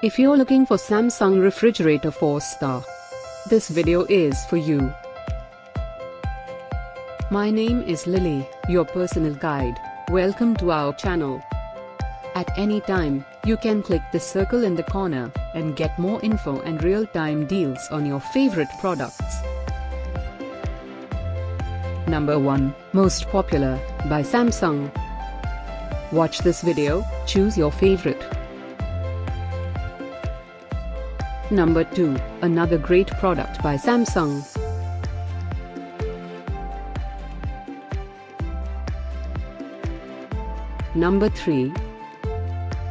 If you're looking for Samsung refrigerator 4-star, this video is for you. My name is Lily, your personal guide. Welcome to our channel. At any time, you can click the circle in the corner and get more info and real-time deals on your favorite products. Number 1, Most Popular, by Samsung. Watch this video, choose your favorite. Number 2, another great product by Samsung. Number 3.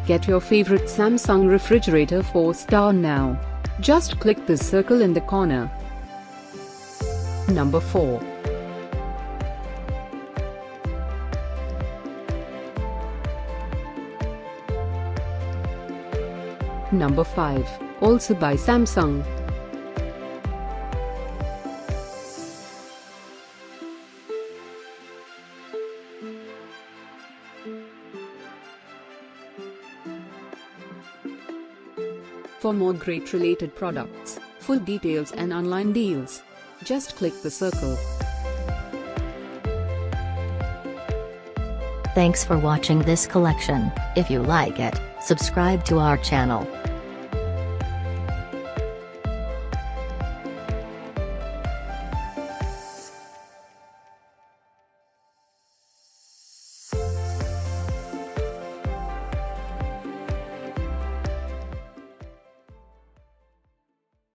Get your favorite Samsung refrigerator 4-star now. Just click the circle in the corner. Number 4. Number 5, also by Samsung. For more great related products, full details and online deals, just click the circle. Thanks for watching this collection. If you like it, subscribe to our channel.